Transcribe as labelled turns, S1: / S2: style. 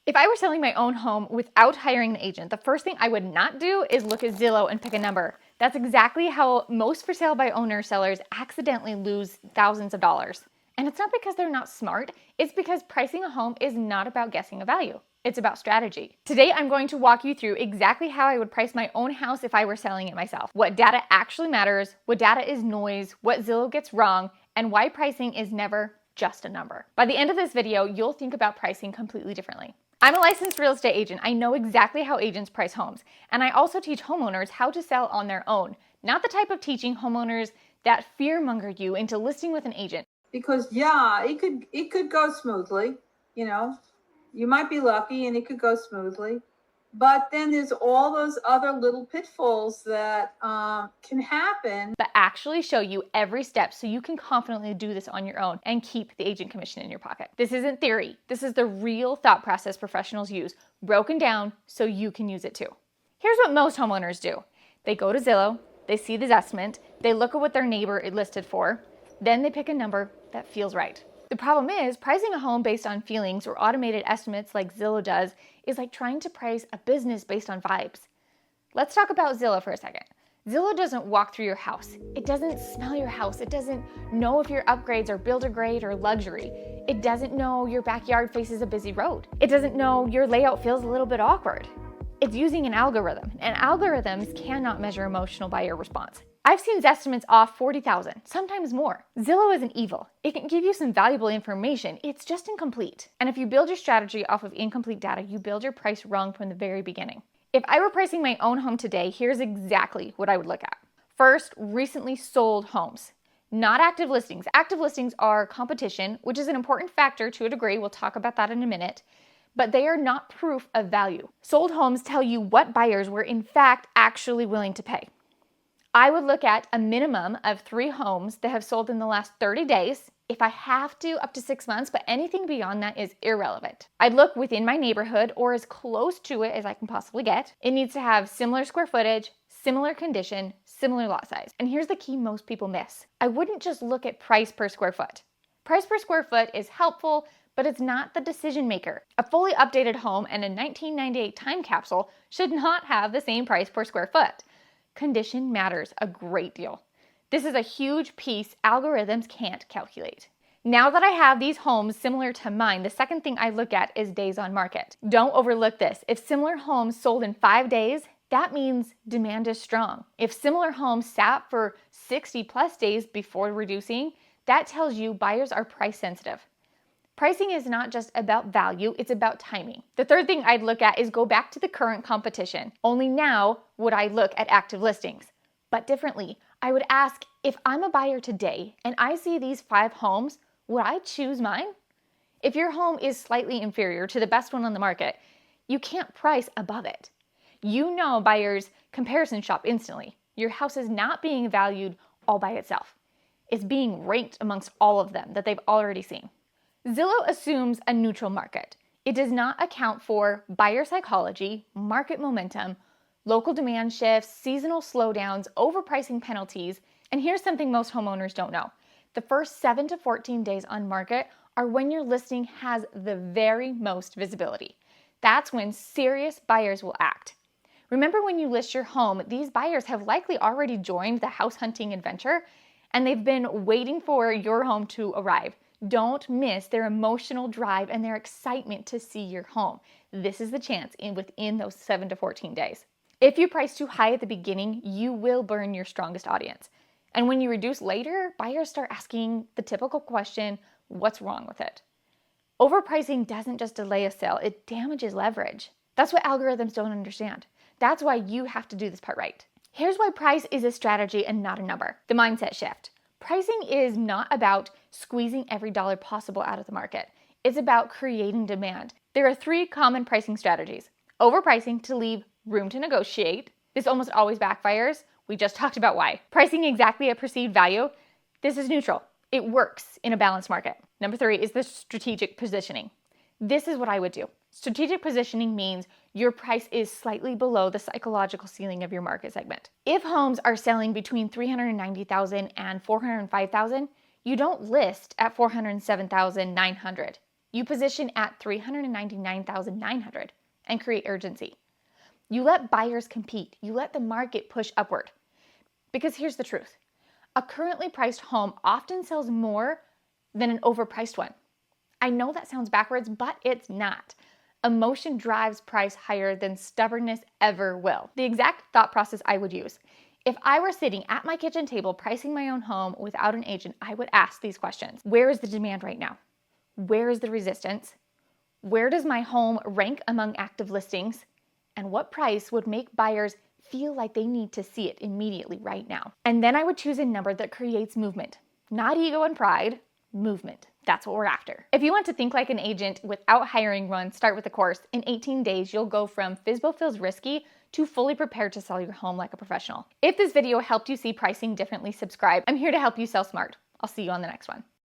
S1: If I were selling my own home without hiring an agent, the first thing I would not do is look at Zillow and pick a number. That's exactly how most for sale by owner sellers accidentally lose thousands of dollars. And it's not because they're not smart, it's because pricing a home is not about guessing a value. It's about strategy. Today, I'm going to walk you through exactly how I would price my own house if I were selling it myself, what data actually matters, what data is noise, what Zillow gets wrong, and why pricing is never just a number. By the end of this video, you'll think about pricing completely differently. I'm a licensed real estate agent. I know exactly how agents price homes. And I also teach homeowners how to sell on their own, not the type of teaching homeowners that fearmonger you into listing with an agent.
S2: Because it could go smoothly, you might be lucky and it could go smoothly. But then there's all those other little pitfalls that can happen.
S1: But actually show you every step so you can confidently do this on your own and keep the agent commission in your pocket. This isn't theory. This is the real thought process professionals use, broken down so you can use it too. Here's what most homeowners do. They go to Zillow, they see the Zestimate, they look at what their neighbor is listed for, then they pick a number that feels right. The problem is, pricing a home based on feelings or automated estimates like Zillow does is like trying to price a business based on vibes. Let's talk about Zillow for a second. Zillow doesn't walk through your house. It doesn't smell your house. It doesn't know if your upgrades are builder grade or luxury. It doesn't know your backyard faces a busy road. It doesn't know your layout feels a little bit awkward. It's using an algorithm, and algorithms cannot measure emotional buyer response. I've seen Zestimates off 40,000, sometimes more. Zillow isn't evil. It can give you some valuable information. It's just incomplete. And if you build your strategy off of incomplete data, you build your price wrong from the very beginning. If I were pricing my own home today, here's exactly what I would look at. First, recently sold homes. Not active listings. Active listings are competition, which is an important factor to a degree. We'll talk about that in a minute. But they are not proof of value. Sold homes tell you what buyers were in fact actually willing to pay. I would look at a minimum of 3 homes that have sold in the last 30 days. If I have to, up to 6 months, but anything beyond that is irrelevant. I'd look within my neighborhood or as close to it as I can possibly get. It needs to have similar square footage, similar condition, similar lot size. And here's the key most people miss. I wouldn't just look at price per square foot. Price per square foot is helpful, but it's not the decision maker. A fully updated home and a 1998 time capsule should not have the same price per square foot. Condition matters a great deal. This is a huge piece algorithms can't calculate. Now that I have these homes similar to mine, the second thing I look at is days on market. Don't overlook this. If similar homes sold in 5 days, that means demand is strong. If similar homes sat for 60 plus days before reducing, that tells you buyers are price sensitive. Pricing is not just about value, it's about timing. The third thing I'd look at is go back to the current competition. Only now would I look at active listings, but differently. I would ask, if I'm a buyer today and I see these 5 homes, would I choose mine? If your home is slightly inferior to the best one on the market, you can't price above it. You know buyers comparison shop instantly. Your house is not being valued all by itself. It's being ranked amongst all of them that they've already seen. Zillow assumes a neutral market. It does not account for buyer psychology, market momentum, local demand shifts, seasonal slowdowns, overpricing penalties, and here's something most homeowners don't know. The first 7 to 14 days on market are when your listing has the very most visibility. That's when serious buyers will act. Remember, when you list your home, these buyers have likely already joined the house hunting adventure, and they've been waiting for your home to arrive. Don't miss their emotional drive and their excitement to see your home. This is the chance within those 7 to 14 days. If you price too high at the beginning, you will burn your strongest audience. And when you reduce later, buyers start asking the typical question, what's wrong with it? Overpricing doesn't just delay a sale, it damages leverage. That's what algorithms don't understand. That's why you have to do this part right. Here's why price is a strategy and not a number. The mindset shift. Pricing is not about squeezing every dollar possible out of the market. It's about creating demand. There are 3 common pricing strategies. Overpricing to leave room to negotiate. This almost always backfires. We just talked about why. Pricing exactly at perceived value. This is neutral. It works in a balanced market. Number 3 is the strategic positioning. This is what I would do. Strategic positioning means your price is slightly below the psychological ceiling of your market segment. If homes are selling between $390,000 and $405,000, you don't list at $407,900. You position at $399,900 and create urgency. You let buyers compete. You let the market push upward. Because here's the truth. A currently priced home often sells more than an overpriced one. I know that sounds backwards, but it's not. Emotion drives price higher than stubbornness ever will. The exact thought process I would use. If I were sitting at my kitchen table pricing my own home without an agent, I would ask these questions. Where is the demand right now? Where is the resistance? Where does my home rank among active listings? And what price would make buyers feel like they need to see it immediately right now? And then I would choose a number that creates movement, not ego and pride, movement. That's what we're after. If you want to think like an agent without hiring one, start with the course. In 18 days, you'll go from FSBO feels risky to fully prepared to sell your home like a professional. If this video helped you see pricing differently, subscribe. I'm here to help you sell smart. I'll see you on the next one.